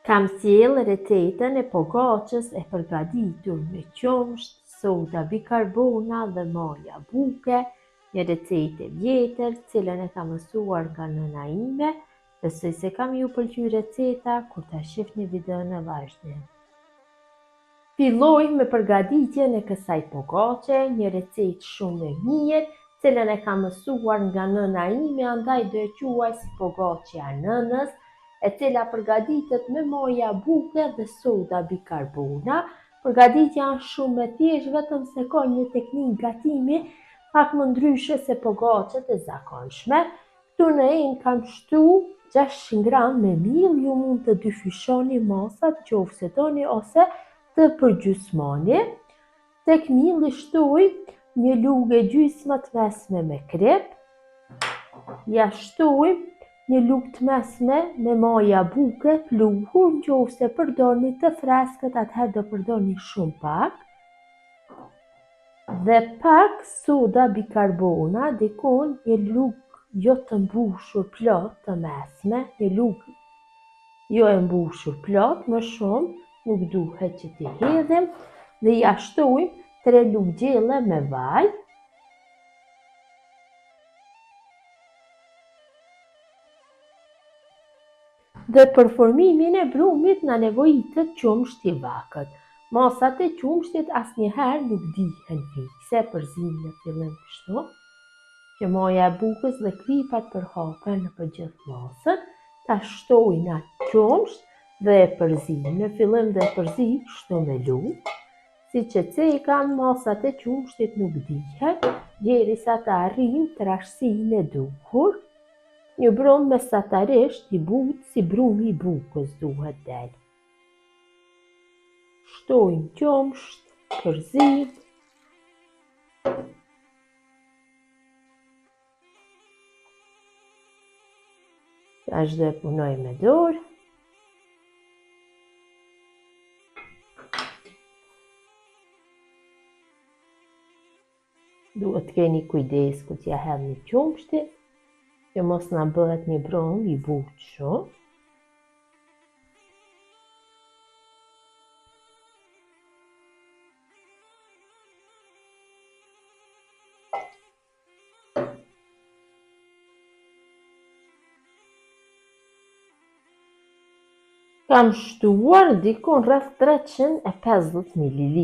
Kam sjell recetën e pogaçës e përgatitur me qumësht, soda bikarbona dhe maja buke, një recetë e vjetër, cilën e kam mësuar nga nëna ime. Besoj se kam ju pëlqyer receta kur ta shihni videon në vazhdim. Filloj me përgatitjen e kësaj pogaçe, një recetë shumë e mirë, cilën e kam mësuar nga nëna ime, andaj do e quaj si pogaçja e nënës, e cila përgatitet me maja buke dhe soda bikarbona. Përgatitja është shumë e thjeshtë, vetëm se ka një teknikë gatimi pak më ndryshe se pogaçet e zakonshme. Këtu në enë kam shtu 600 gram me miell, ju mund të dyfyshoni masat nëse doni ose të përgjysmoni. Tek mielli shtoj një lugë gjysmë të mesme me krip, ja shtoj një lugë të mesme me maja buke pluhur, nëse përdorni të freskët atëherë do përdorni shumë pak, dhe pak soda bikarbona, dikon një lugë jo të mbushur plot të mesme, një lugë jo e mbushur plot, më shumë nuk duhet që t'i hedhim, dhe ja shtojmë 3 lugë gjelle me vaj. Dhe për formimin e brumit na nevojitet qumësht i vakët. Masat e qumshtit asnjëherë nuk dihen fikse, përzihen në fillim kështu, që maja e bukës dhe kripat përhapen nëpër gjithë masën. Ta shtojnë atë qumsht dhe e përzihen. Në fillim do e përzi kështu me lugë, siç e cekam, masat e qumshtit nuk dihen, derisa të arrijnë trashësinë e duhur. Një brum mesatarisht i butë, si brumi i bukës duhet del. Shtojmë qumsht, përzim. Tash do e punoj me dorë. Duhet të keni kujdes kur t'ja hedhni qumshtin, që mos na bëhet një brum i butë shumë. Kam shtuar dikon rreth 350 ml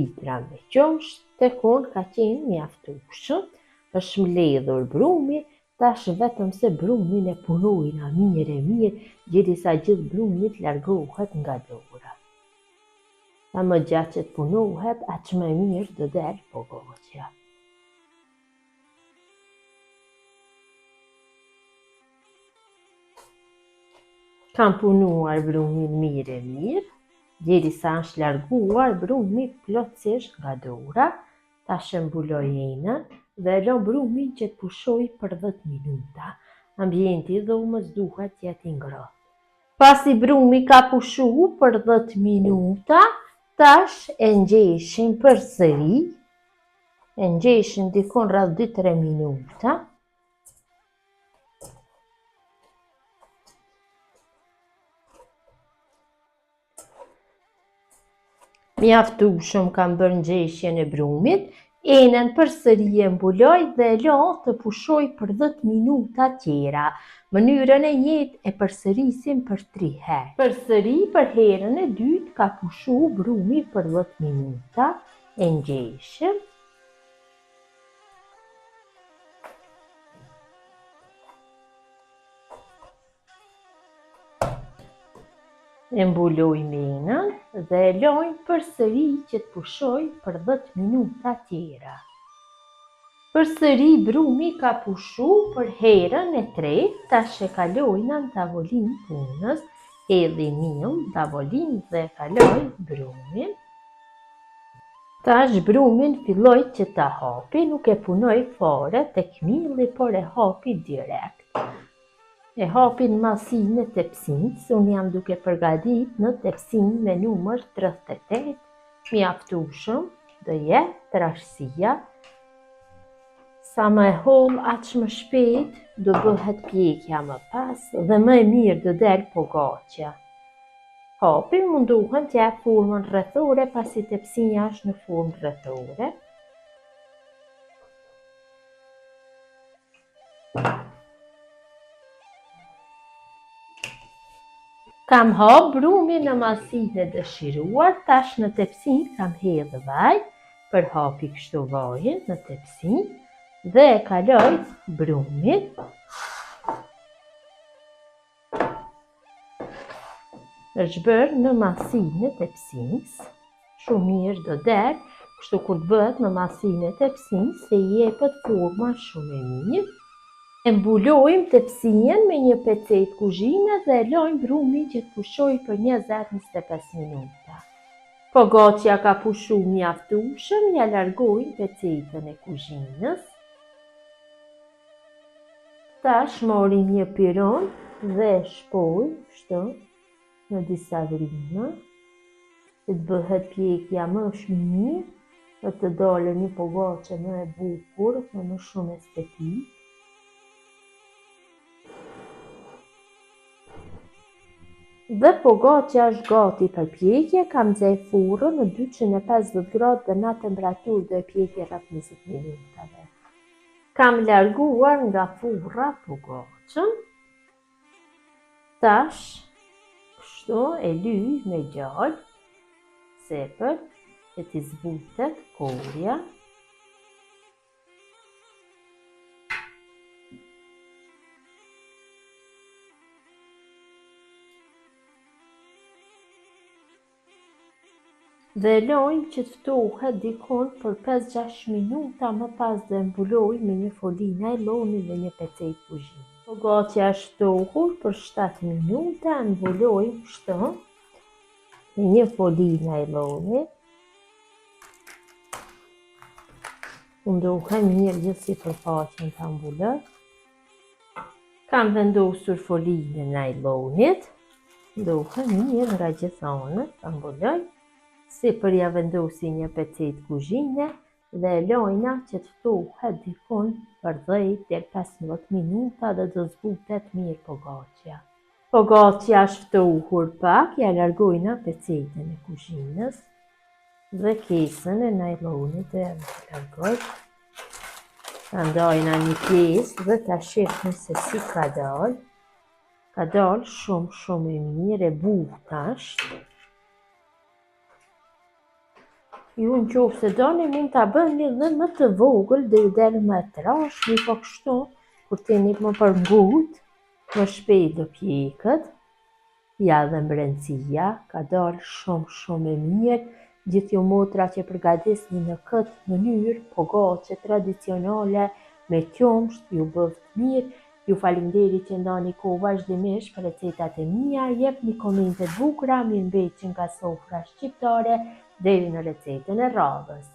me qumsht, tek unë ka qenë mjaftueshëm. Është mbledhur brumi. Tash vetëm se brumin e punojna mirë, derisa gjithë brumi të largohet nga dora. Sa më gjatë që të punohet, aq më mirë do del pogaçja. Kam punuar brumin mirë, derisa është larguar brumi plotësisht nga dora. Tash e mbuloj enën dhe lë brumin që të pushoj për 10 minuta. Ambienti i dhomës duhet të jetë i ngrohtë. Pasi brumi ka pushu për 10 minuta, tash e ngjeshim përsëri. E ngjeshim dikon rreth 2-3 minuta. Mjaftueshëm kam bërë ngjeshjen e brumit, enën përsëri e mbuloj dhe lë të pushoj për 10 minuta tjera. Mënyrën e njëjtë e përsërisim për 3 herë. Përsëri për herën e dytë ka pushu brumi për 10 minuta, e ngjeshëm. E mbulojmë enën dhe e lojmë përsëri që të pushoj për 10 minuta tjera. Përsëri brumi ka pushu për herën e tretë, tash e kalojna në tavolinë punës, hedhi miell në tavolinë dhe e kaloj brumin. Tash brumin filloj që ta hapi, nuk e punoj fare tek mielli, por e hapi direkt. E hapi në masinë e tepsinës, unë jam duke përgatit në tepsinë me numër 38, mjaftueshëm do jetë trashësia. Sa më e holl, aq më shpejt do bëhet pjekja më pas dhe më e mirë do del pogaçja. hapi munduhem të jap formën rrethore pasi tepsia është në formë rrethore. Kam hap brumin në masinë e dëshiruar, tash në tepsinë kam hedhë vaj për hapi kështu vajin në tepsinë dhe e kaloj brumin. Është bërë në masinë e tepsisë, shumë mirë do der, kështu kur të bëhet në masinë e tepsisë se i jepet forma shumë e mirë. E mbulojmë tepsien me një pecetë kuzhine dhe e lojmë brumin që të pushoj për 20-25 minuta. Pogaçja ka pushu mjaftueshëm, ja largojmë pecetën e kuzhinës. Tash morim një piron dhe shpojmë kështu në disa vrima, që të bëhet pjekja më mirë, dhe të dalë një pogaçe më e bukur, më shumë estetik. Dhe pogaçja është gati për pjekje, kam nxjerr furrën në 250 gradë dhe në atë temperaturë do e pjekje rreth 20 minutave. Kam larguar nga furra pogaçën. Tash, kështu e lyj me gjallë, sepër që t'i zbutet korja. Dhe lojmë që të ftohet dikon për 5-6 minuta, më pas dhe mbuloj me një folë najloni dhe një pecetë kuzhine. Pogaçja është ftohur për 7 minuta, mbulojmë kështu me një folë najloni. Mundohem mirë gjithë sipërfaqen ta mbuloj. Kam vendosur folin e najlonit, mundohem mirë nga gjithë anët ta mbuloj. Sipër ja vendosi një pecetë kuzhine dhe e lojna që të ftohet dikon për 10-15 minuta dhe do zbutet mirë pogaçja. Pogaçja është ftohur pak, ja largojna pecetën e kuzhinës dhe kesën e najlonit dhe ja largoj. Ta ndajna një pjesë dhe ta shihni se si ka dalë. Ka dalë shumë e mirë, e butë është. Ju në qoftë se doni mund ta bëni dhe më të vogël dhe ju del më trashë, po kështu kur t'jeni më përngut, më shpejt do pjekët. Ja dhe mbrencia ka dalë shumë e mirë. Gjithë ju motra që përgatisni në këtë mënyrë pogaçe tradicionale me qumsht, ju bëft mirë. Ju faleminderit që ndani kohë vazhdimisht për recetat e mia, jepni komente të bukura, mirëmbëjtje nga sofra shqiptare, deri në recetën e radhës.